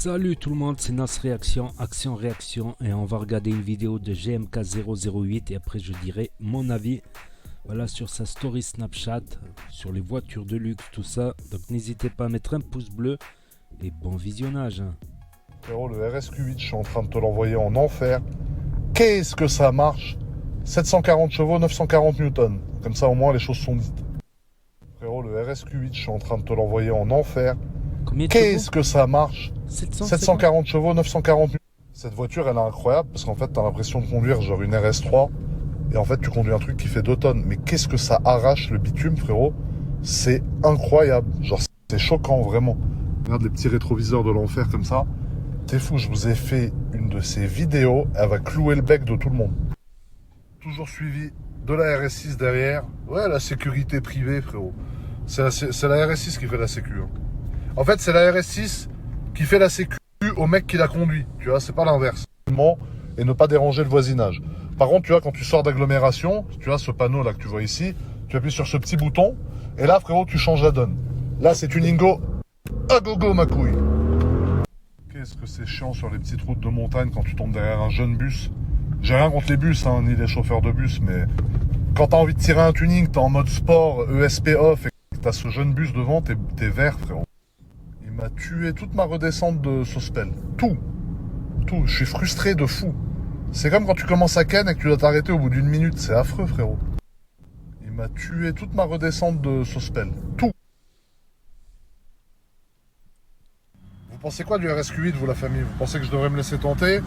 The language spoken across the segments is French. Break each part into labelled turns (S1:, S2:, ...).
S1: Salut tout le monde, c'est Nas Réaction, Réaction et on va regarder une vidéo de GMK008 et après je dirai mon avis voilà, sur sa story Snapchat, sur les voitures de luxe, tout ça. Donc n'hésitez pas à mettre un pouce bleu et bon visionnage.
S2: Frérot, le RSQ8, je suis en train de te l'envoyer en enfer. Qu'est-ce que ça marche? 740 chevaux, 940 newtons. Comme ça au moins les choses sont dites. Frérot, le RSQ8, je suis en train de te l'envoyer en enfer.
S1: Combien de
S2: Qu'est-ce
S1: chevaux?
S2: que ça marche?
S1: 740
S2: chevaux, 940 newtons. Cette voiture, elle est incroyable parce qu'en fait, t'as l'impression de conduire genre une RS3. Et en fait, tu conduis un truc qui fait 2 tonnes. Mais qu'est-ce que ça arrache le bitume, frérot? C'est incroyable. Genre, c'est choquant, vraiment. Regarde les petits rétroviseurs de l'enfer comme ça. T'es fou, je vous ai fait une de ces vidéos. Elle va clouer le bec de tout le monde. Toujours suivi de la RS6 derrière. Ouais, la sécurité privée, frérot. C'est la RS6 qui fait la sécu. Hein. En fait, c'est la RS6 qui fait la sécu au mec qui la conduit. Tu vois, c'est pas l'inverse. Et ne pas déranger le voisinage. Par contre, tu vois, quand tu sors d'agglomération, tu vois ce panneau là que tu vois ici, tu appuies sur ce petit bouton, et là, frérot, tu changes la donne. Là, c'est une Ingo. À gogo, ma couille. Qu'est-ce que c'est chiant sur les petites routes de montagne quand tu tombes derrière un jeune bus. J'ai rien contre les bus, hein, ni les chauffeurs de bus, mais quand t'as envie de tirer un tuning, t'es en mode sport, ESP off, et que t'as ce jeune bus devant, t'es vert, frérot. Il m'a tué toute ma redescente de Sospel. Tout. Je suis frustré de fou. C'est comme quand tu commences à ken et que tu dois t'arrêter au bout d'une minute. C'est affreux, frérot. Il m'a tué toute ma redescente de Sospel. Tout. Vous pensez quoi du RSQ8, vous, la famille? Vous pensez que je devrais me laisser tenter?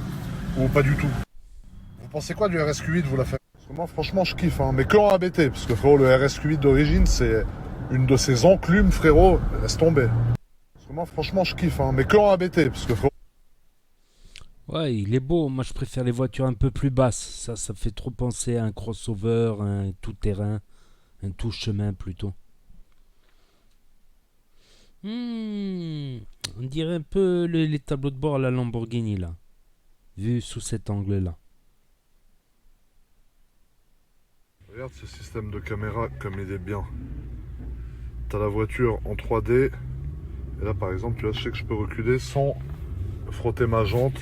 S2: Ou pas du tout? Vous pensez quoi du RSQ8, vous, la famille? Parce que moi, franchement, je kiffe, hein. Mais que en ABT. Parce que, frérot, le RSQ8 d'origine, c'est une de ces enclumes, frérot. Laisse tomber. Parce que moi, franchement, je kiffe, hein. Mais que en ABT. Parce que, frérot...
S1: Ouais, il est beau. Moi, je préfère les voitures un peu plus basses. Ça fait trop penser à un crossover, un tout-terrain, un tout-chemin plutôt. On dirait un peu les tableaux de bord à la Lamborghini, là. Vu sous cet angle-là.
S2: Regarde ce système de caméra comme il est bien. T'as la voiture en 3D. Et là, par exemple, tu vois, je sais que je peux reculer sans frotter ma jante.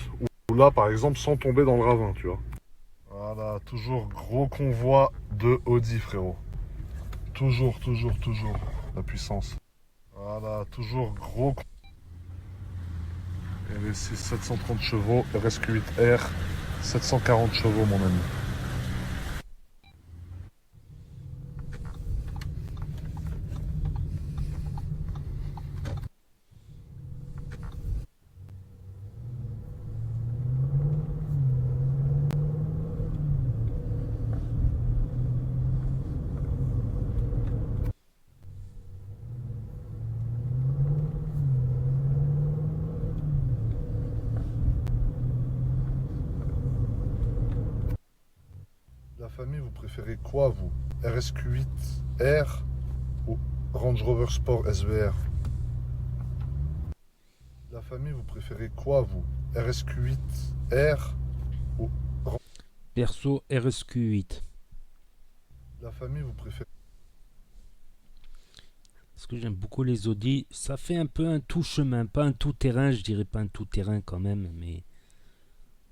S2: Ou là, par exemple, sans tomber dans le ravin, tu vois. Voilà, toujours gros convoi de Audi, frérot. Toujours. La puissance. Voilà, toujours gros. Et les 730 chevaux, RSQ8R, 740 chevaux, mon ami. La famille, vous préférez quoi, vous? RSQ8R ou Range Rover Sport SVR? La famille, vous préférez quoi, vous? RSQ8R ou...
S1: Perso RSQ8.
S2: La famille, vous préférez...
S1: Parce que j'aime beaucoup les Audi. Ça fait un peu un tout chemin, pas un tout terrain, je dirais pas un tout terrain quand même, mais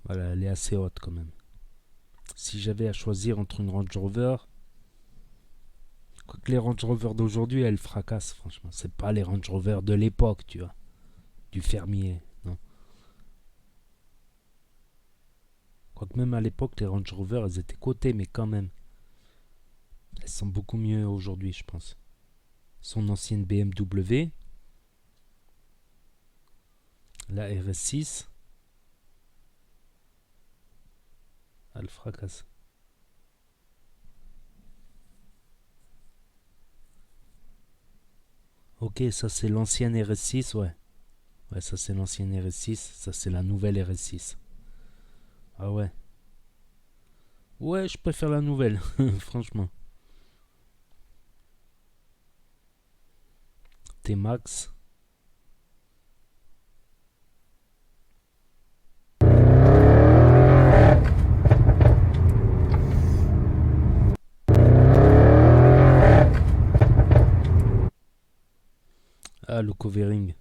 S1: voilà, elle est assez haute quand même. Si j'avais à choisir entre une Range Rover, quoique les Range Rover d'aujourd'hui, elles fracassent, franchement. C'est pas les Range Rover de l'époque, tu vois, du fermier, non. Quoique même à l'époque, les Range Rover, elles étaient cotées, mais quand même. Elles sont beaucoup mieux aujourd'hui, je pense. Son ancienne BMW, la RS6, elle fracasse. Ok, ça c'est l'ancienne RS6, ouais. Ouais, ça c'est l'ancienne RS6, ça c'est la nouvelle RS6. Ah ouais. Ouais, je préfère la nouvelle, franchement. T-Max. Ah, le covering.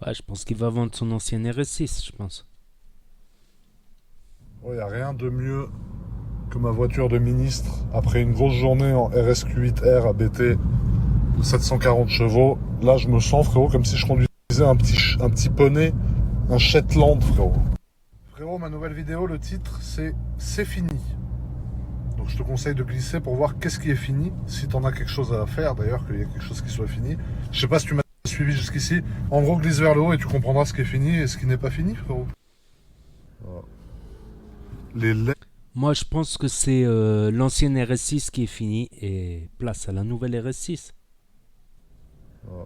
S1: Ouais, je pense qu'il va vendre son ancienne RS6, je pense.
S2: Il n'y a rien de mieux que ma voiture de ministre après une grosse journée en RSQ8R ABT de 740 chevaux. Là, je me sens, frérot, comme si je conduisais un petit poney, un Shetland, frérot. Frérot, ma nouvelle vidéo, le titre, c'est fini. Donc je te conseille de glisser pour voir qu'est-ce qui est fini. Si t'en as quelque chose à faire, d'ailleurs, qu'il y a quelque chose qui soit fini. Je sais pas si tu m'as suivi jusqu'ici. En gros, glisse vers le haut et tu comprendras ce qui est fini et ce qui n'est pas fini, frérot. Voilà. Les LED.
S1: Moi, je pense que c'est l'ancienne RS6 qui est finie et place à la nouvelle RS6.
S2: Voilà.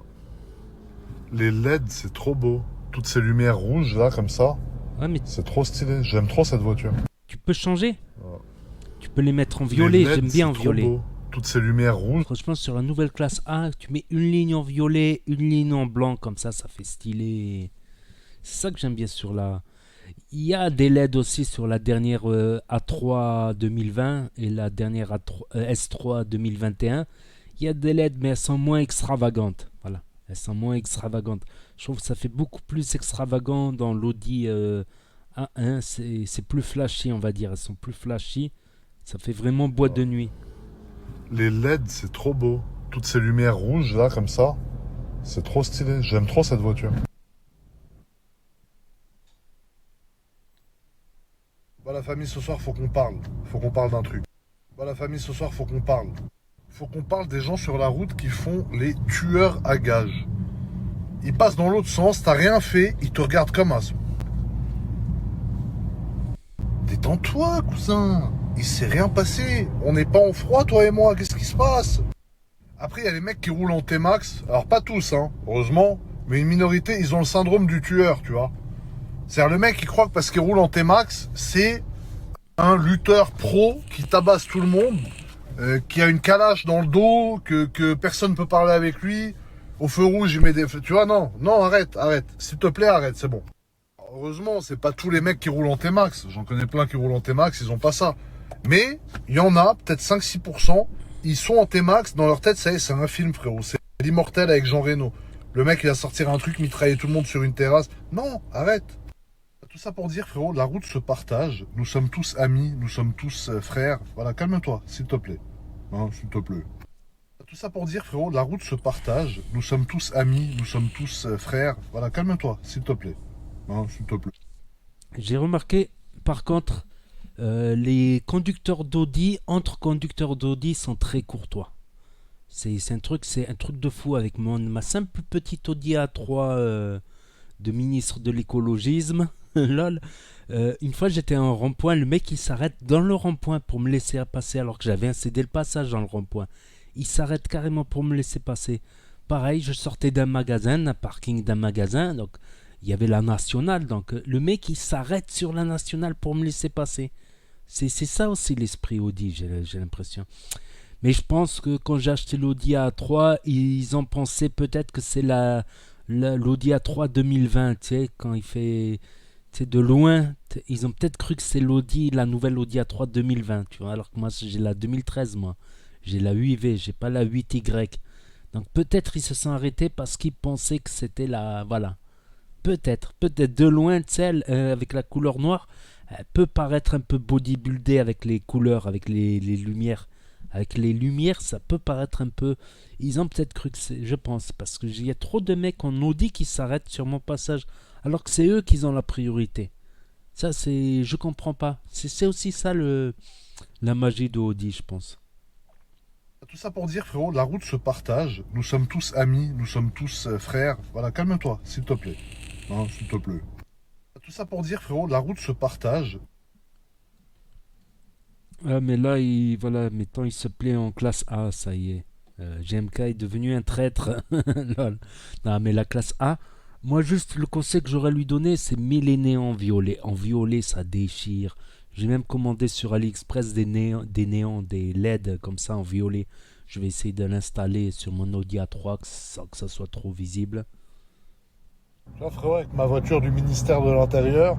S2: Les LED, c'est trop beau. Toutes ces lumières rouges, là, comme ça.
S1: Ouais, mais
S2: C'est trop stylé. J'aime trop cette voiture.
S1: tu peux changer.
S2: Voilà.
S1: Tu peux les mettre en violet,
S2: Les LED,
S1: j'aime bien en
S2: c'est trop
S1: violet.
S2: beau. Toutes ces lumières rouges.
S1: Franchement, sur la nouvelle classe A, tu mets une ligne en violet, une ligne en blanc, comme ça fait stylé. C'est ça que j'aime bien sur la... Il y a des LED aussi sur la dernière A3 2020 et la dernière S3 2021. Il y a des LED, mais elles sont moins extravagantes. Voilà, elles sont moins extravagantes. Je trouve que ça fait beaucoup plus extravagant dans l'Audi A1. C'est plus flashy, on va dire. Elles sont plus flashy. Ça fait vraiment boîte de nuit.
S2: Les LED, c'est trop beau. Toutes ces lumières rouges, là, comme ça. C'est trop stylé. J'aime trop cette voiture. Bah la famille, ce soir, faut qu'on parle. Faut qu'on parle d'un truc. Bah la famille, ce soir, faut qu'on parle. Faut qu'on parle des gens sur la route qui font les tueurs à gages. Ils passent dans l'autre sens, t'as rien fait, ils te regardent comme as. Détends-toi, cousin. Il s'est rien passé. On n'est pas en froid, toi et moi. Qu'est-ce qui se passe? Après, il y a les mecs qui roulent en T-Max. Alors, pas tous, hein, heureusement. Mais une minorité, ils ont le syndrome du tueur, tu vois. C'est-à-dire, le mec, il croit que parce qu'il roule en T-Max, c'est un lutteur pro qui tabasse tout le monde, qui a une calache dans le dos, que personne ne peut parler avec lui. Au feu rouge, il met des... Tu vois, non, arrête. S'il te plaît, arrête, c'est bon. Heureusement, c'est pas tous les mecs qui roulent en T-Max. J'en connais plein qui roulent en T-Max, ils ont pas ça. Mais, il y en a, peut-être 5-6%, ils sont en T-Max, dans leur tête, ça y est, c'est un film, frérot. C'est l'Immortel avec Jean Reno. Le mec, il va sortir un truc, mitrailler tout le monde sur une terrasse. Non, arrête. Tout ça pour dire, frérot, la route se partage. Nous sommes tous amis, nous sommes tous frères. Voilà, calme-toi, s'il te plaît. Hein, s'il te plaît. Tout ça pour dire, frérot, la route se partage. Nous sommes tous amis, nous sommes tous frères. Voilà, calme-toi, s'il te plaît. Hein, s'il te plaît.
S1: J'ai remarqué, par contre, les conducteurs d'Audi, entre conducteurs d'Audi, sont très courtois. C'est un truc de fou avec ma simple petite Audi A3 de ministre de l'écologisme. Lol. Une fois j'étais en rond-point, le mec il s'arrête dans le rond-point pour me laisser passer alors que j'avais cédé le passage dans le rond-point. Il s'arrête carrément pour me laisser passer. Pareil, je sortais d'un magasin, d'un parking d'un magasin, donc il y avait la nationale, donc le mec il s'arrête sur la nationale pour me laisser passer. C'est ça aussi l'esprit Audi, j'ai l'impression. Mais je pense que quand j'ai acheté l'Audi A3, ils ont pensé peut-être que c'est l'Audi A3 2020, tu sais, quand il fait... C'est de loin, ils ont peut-être cru que c'est la nouvelle Audi A3 2020, tu vois, alors que moi j'ai la 2013, moi. J'ai la 8V, j'ai pas la 8Y. Donc peut-être ils se sont arrêtés parce qu'ils pensaient que c'était la... Voilà. Peut-être de loin, tu sais, avec la couleur noire, elle peut paraître un peu bodybuildée avec les couleurs, avec les lumières. Avec les lumières, ça peut paraître un peu... Ils ont peut-être cru que c'est... Je pense, parce qu'il y a trop de mecs en Audi qui s'arrêtent sur mon passage, alors que c'est eux qui ont la priorité. Ça, c'est... Je comprends pas. C'est aussi ça, la magie de Audi, je pense.
S2: Tout ça pour dire, frérot, la route se partage. Nous sommes tous amis, nous sommes tous frères. Voilà, calme-toi, s'il te plaît. Hein, s'il te plaît. Tout ça pour dire, frérot, la route se partage.
S1: Ah, mais là, voilà, maintenant il se plaît en classe A, ça y est. GMK est devenu un traître. Lol. Non, mais la classe A, moi juste le conseil que j'aurais lui donné, c'est mets les néons en violet. En violet, ça déchire. J'ai même commandé sur AliExpress des néons, des LED comme ça en violet. Je vais essayer de l'installer sur mon Audi A3 sans que ça soit trop visible.
S2: Là, frérot, avec ma voiture du ministère de l'Intérieur,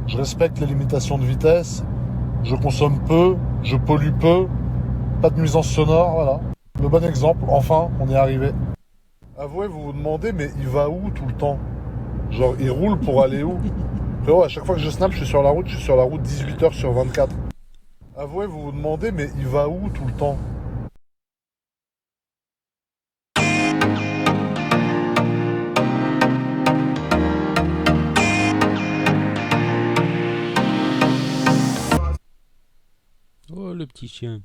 S2: je respecte les limitations de vitesse. Je consomme peu, je pollue peu, pas de nuisance sonore, voilà. Le bon exemple, enfin, on y est arrivé. Avouez, vous vous demandez, mais il va où tout le temps? Genre, il roule pour aller où? Frérot, à chaque fois que je snap, je suis sur la route, 18 heures sur 24. Avouez, vous vous demandez, mais il va où tout le temps?
S1: Oh, le petit chien.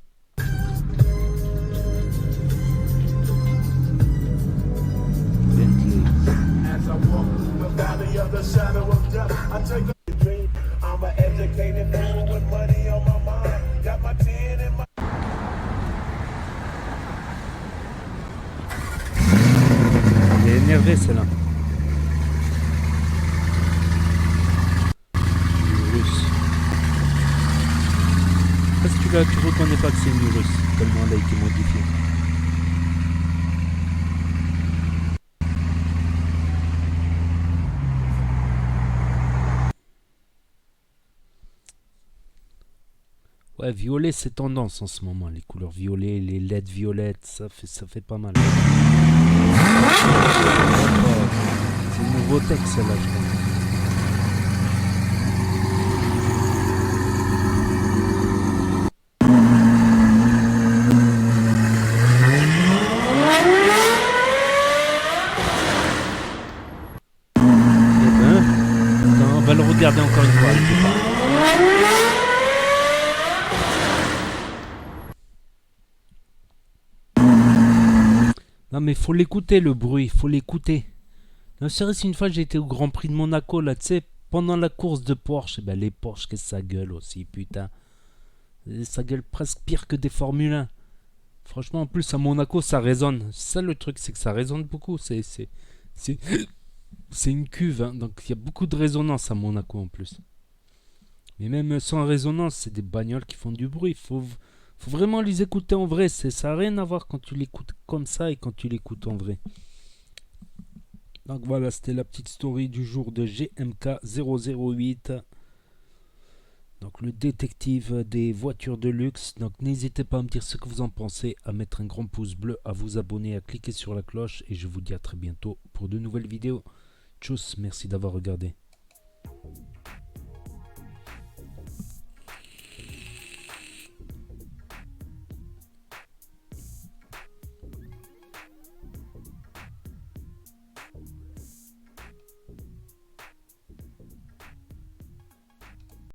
S1: Bentley.
S3: As I walk through the valley of the shadow of death, I take a dream. I'm an educated fool with money on my mind. Got my 10 in my
S1: Elle est énervée celle-là. Russe. Parce que tu reconnais pas que c'est une russe, tellement elle a été modifiée. Ouais, violet c'est tendance en ce moment, les couleurs violet, les LED violettes, ça fait pas mal. C'est le nouveau texte là, je crois. Attends, on va le regarder encore une fois. Non mais faut l'écouter le bruit, faut l'écouter. Non, c'est vrai, si une fois j'étais au Grand Prix de Monaco là, tu sais, pendant la course de Porsche, ben les Porsche qu'est-ce que ça gueule aussi, putain. Et ça gueule presque pire que des Formule 1. Franchement, en plus à Monaco ça résonne. Ça le truc, c'est que ça résonne beaucoup. C'est une cuve, hein. Donc il y a beaucoup de résonance à Monaco en plus. Mais même sans résonance, c'est des bagnoles qui font du bruit. Faut vraiment les écouter en vrai. Ça n'a rien à voir quand tu l'écoutes comme ça et quand tu l'écoutes en vrai. Donc voilà, c'était la petite story du jour de GMK 008. Donc le détective des voitures de luxe. Donc n'hésitez pas à me dire ce que vous en pensez, à mettre un grand pouce bleu, à vous abonner, à cliquer sur la cloche. Et je vous dis à très bientôt pour de nouvelles vidéos. Tchuss, merci d'avoir regardé.